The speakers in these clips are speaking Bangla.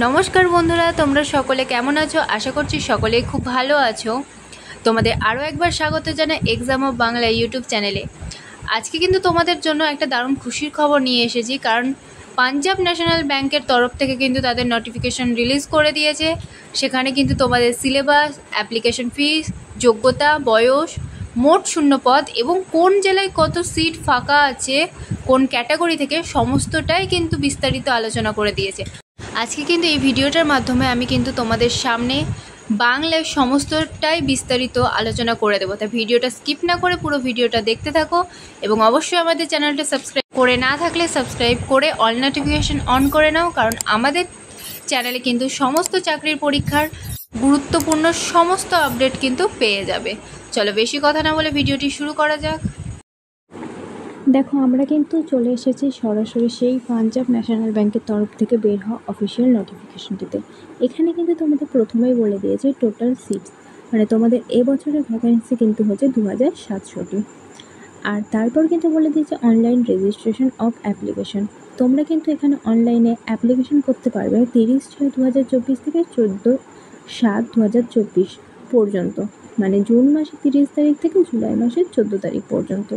নমস্কার বন্ধুরা, তোমরা সকলে কেমন আছো? আশা করছি সকলেই খুব ভালো আছো। তোমাদের আরও একবার স্বাগত জানাই এক্সাম অফ বাংলা ইউটিউব চ্যানেলে। আজকে কিন্তু তোমাদের জন্য একটা দারুণ খুশির খবর নিয়ে এসেছি, কারণ পাঞ্জাব ন্যাশনাল ব্যাংকের তরফ থেকে কিন্তু তাদের নোটিফিকেশন রিলিজ করে দিয়েছে। সেখানে কিন্তু তোমাদের সিলেবাস, অ্যাপ্লিকেশন ফিস, যোগ্যতা, বয়স, মোট শূন্য পদ এবং কোন জেলায় কত সিট ফাঁকা আছে, কোন ক্যাটাগরি থেকে, সমস্তটাই কিন্তু বিস্তারিত আলোচনা করে দিয়েছে। আজকে কিন্তু এই ভিডিওটার মাধ্যমে আমি কিন্তু তোমাদের সামনে বাংলায় সমস্তটাই বিস্তারিত আলোচনা করে দেবো। তাই ভিডিওটা স্কিপ না করে পুরো ভিডিওটা দেখতে থাকো এবং অবশ্যই আমাদের চ্যানেলটা সাবস্ক্রাইব করে না থাকলে সাবস্ক্রাইব করে অল নোটিফিকেশন অন করে নাও, কারণ আমাদের চ্যানেলে কিন্তু সমস্ত চাকরির পরীক্ষার গুরুত্বপূর্ণ সমস্ত আপডেট কিন্তু পেয়ে যাবে। চলো বেশি কথা না বলে ভিডিওটি শুরু করা যাক। দেখো, আমরা কিন্তু চলে এসেছি সরাসরি সেই পাঞ্জাব ন্যাশনাল ব্যাংকের তরফ থেকে বের হওয়া অফিসিয়াল নোটিফিকেশনটিতে। এখানে কিন্তু তোমাদের প্রথমেই বলে দিয়েছে টোটাল সিটস, মানে তোমাদের এবছরের ভ্যাকেন্সি কিন্তু হচ্ছে 2700টি। আর তারপর কিন্তু বলে দিয়েছে অনলাইন রেজিস্ট্রেশন অফ অ্যাপ্লিকেশন। তোমরা কিন্তু এখানে অনলাইনে অ্যাপ্লিকেশন করতে পারবে 30/6/2024 থেকে 14/7/2024 পর্যন্ত, মানে জুন মাসের 30 তারিখ থেকে জুলাই মাসের 14 তারিখ পর্যন্ত।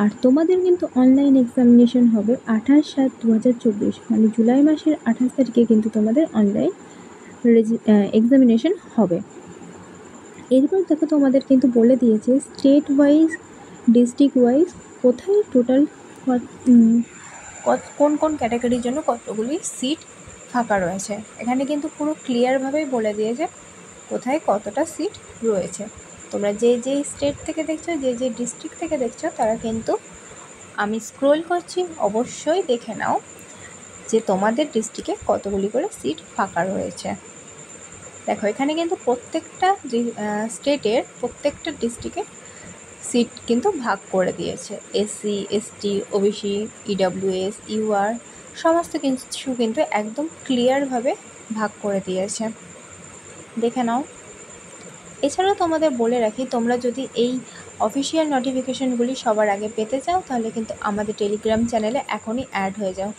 আর তোমাদের কিন্তু অনলাইন এক্সামিনেশন হবে 28/7/2024, মানে জুলাই মাসের 28 তারিখে কিন্তু তোমাদের অনলাইন এক্সামিনেশন হবে। এরপর দেখো, তোমাদের কিন্তু বলে দিয়েছে স্টেট ওয়াইজ, ডিস্ট্রিক্ট ওয়াইজ কোথায় টোটাল কোন কোন ক্যাটাগরির জন্য কতগুলি সিট ফাঁকা রয়েছে। এখানে কিন্তু পুরো ক্লিয়ারভাবেই বলে দিয়েছে কোথায় কতটা সিট রয়েছে। তোমরা যে স্টেট থেকে দেখছো, যে ডিস্ট্রিক্ট থেকে দেখছো, তারা কিন্তু, আমি স্ক্রোল করছি, অবশ্যই দেখে নাও যে তোমাদের ডিস্ট্রিক্টে কতগুলি করে সিট ফাঁকা রয়েছে। দেখো, এখানে কিন্তু প্রত্যেকটা স্টেটের প্রত্যেকটা ডিস্ট্রিক্টে সিট কিন্তু ভাগ করে দিয়েছে। SC, ST, OBC, EWS, UR সমস্ত কিছু কিন্তু একদম ক্লিয়ারভাবে ভাগ করে দিয়েছে, দেখে নাও। এছাড়াও তোমাদের বলে রাখি, তোমরা যদি এই অফিসিয়াল নোটিফিকেশনগুলি সবার আগে পেতে চাও, তাহলে কিন্তু আমাদের টেলিগ্রাম চ্যানেলে এখনই অ্যাড হয়ে যাও।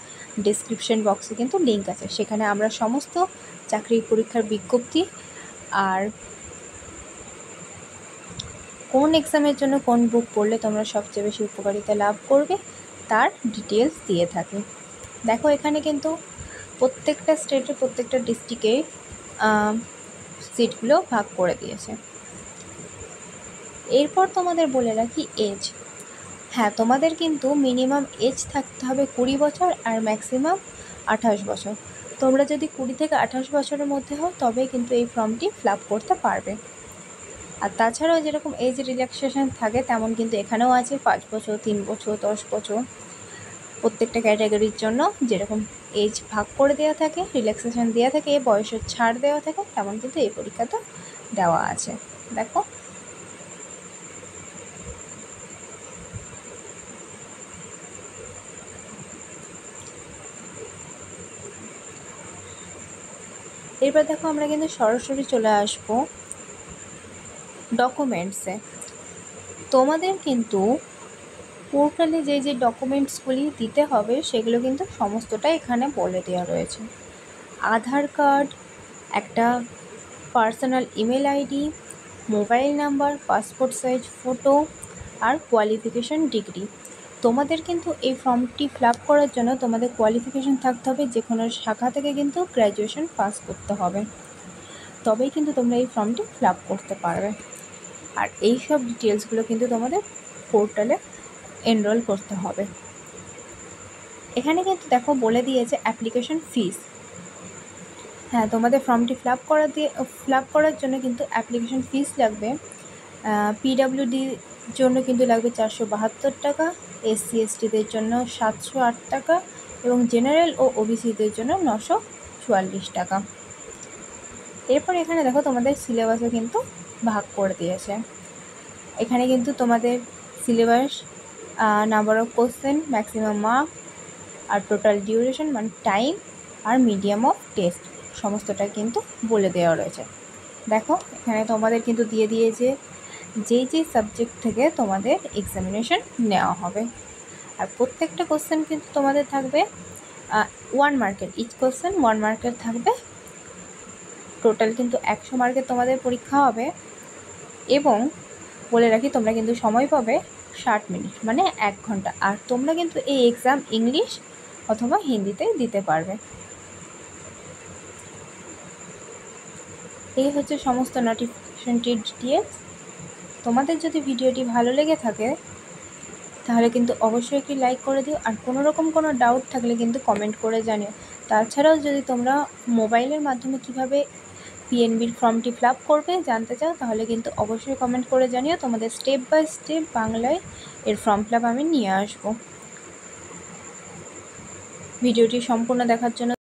ডেসক্রিপশন বক্সে কিন্তু লিঙ্ক আছে, সেখানে আমরা সমস্ত চাকরির পরীক্ষার বিজ্ঞপ্তি আর কোন এক্সামের জন্য কোন বুক পড়লে তোমরা সবচেয়ে বেশি উপকারিতা লাভ করবে তার ডিটেলস দিয়ে থাকি। দেখো, এখানে কিন্তু প্রত্যেকটা স্টেটের প্রত্যেকটা ডিস্ট্রিক্টে সিটগুলো ভাগ করে দিয়েছে। এরপর তোমাদের বলে রাখি এজ। হ্যাঁ, তোমাদের কিন্তু মিনিমাম এজ থাকতে হবে 20 বছর আর ম্যাক্সিমাম 28 বছর। তোমরা যদি 20 থেকে 28 বছরের মধ্যে হও তবে কিন্তু এই ফর্মটি ফিল আপ করতে পারবে। আর তাছাড়াও যেরকম এজ রিল্যাক্সেশন থাকে তেমন কিন্তু এখানেও আছে 5 বছর, 3 বছর, 10 বছর। প্রত্যেকটা ক্যাটাগরির জন্য যেরকম এজ ভাগ করে দেওয়া থাকে, রিল্যাক্সেশন দেওয়া থাকে, বয়সের ছাড় দেওয়া থাকে, তেমন কিন্তু এই পরীক্ষাটা দেওয়া আছে। দেখো, এরপর দেখো, আমরা কিন্তু সরাসরি চলে আসবো ডকুমেন্টসে। তোমাদের কিন্তু পোর্টালে যে ডকুমেন্টসগুলি দিতে হবে সেগুলো কিন্তু সমস্তটাই এখানে বলে দেওয়া রয়েছে। আধার কার্ড, একটা personal email ID, mobile number, passport size photo আর কোয়ালিফিকেশন ডিগ্রি। তোমাদের কিন্তু এই ফর্মটি ফিল আপ করার জন্য তোমাদের কোয়ালিফিকেশন থাকতে হবে, যে কোনো শাখা থেকে কিন্তু গ্র্যাজুয়েশন পাস করতে হবে, তবেই কিন্তু তোমরা এই ফর্মটি ফিল আপ করতে পারবে। আর এই সব ডিটেলসগুলো কিন্তু তোমাদের পোর্টালে এনরোল করতে হবে। এখানে কিন্তু দেখো বলে দিয়েছে অ্যাপ্লিকেশন ফিস। হ্যাঁ, তোমাদের ফর্মটি ফিল আপ করার জন্য কিন্তু অ্যাপ্লিকেশন ফিস লাগবে। পিডাব্লিউডির জন্য কিন্তু লাগবে 472 টাকা, এসসি এসটিদের জন্য 708 টাকা এবং জেনারেল ও ওবিসিদের জন্য 944 টাকা। এরপর এখানে দেখো তোমাদের সিলেবাসও কিন্তু ভাগ করে দিয়েছে। এখানে কিন্তু তোমাদের syllabus, number of question, maximum mark আর টোটাল ডিউরেশন মানে টাইম আর মিডিয়াম অফ টেস্ট সমস্তটা কিন্তু বলে দেওয়া রয়েছে। দেখো, এখানে তোমাদের কিন্তু দিয়ে দিয়েছে যে সাবজেক্ট থেকে তোমাদের এক্সামিনেশন নেওয়া হবে। আর প্রত্যেকটা কোশ্চেন কিন্তু তোমাদের থাকবে 1 মার্কের, ইচ কোশ্চেন 1 মার্কের থাকবে। টোটাল কিন্তু 100 মার্কের তোমাদের পরীক্ষা হবে। এবং বলে রাখি তোমরা কিন্তু সময় পাবে 60 মিনিট, মানে 1 ঘন্টা। আর তোমরা কিন্তু এই এক্সাম ইংলিশ অথবা হিন্দিতে দিতে পারবে। এই হচ্ছে সমস্ত নোটিফিকেশনটির ডিটেলস। তোমাদের যদি ভিডিওটি ভালো লেগে থাকে তাহলে কিন্তু অবশ্যই একটি লাইক করে দিও। আর কোনো রকম কোনো ডাউট থাকলে কিন্তু কমেন্ট করে জানিও। তাছাড়াও যদি তোমরা মোবাইলের মাধ্যমে কিভাবে পিএনবির ফর্মটি ফিল আপ করবে জানতে চাও তাহলে কিন্তু অবশ্যই কমেন্ট করে জানিও। তোমাদের স্টেপ বাই স্টেপ বাংলায় এর ফর্ম ফিল আপ আমি নিয়ে আসবো। ভিডিওটি সম্পূর্ণ দেখার জন্য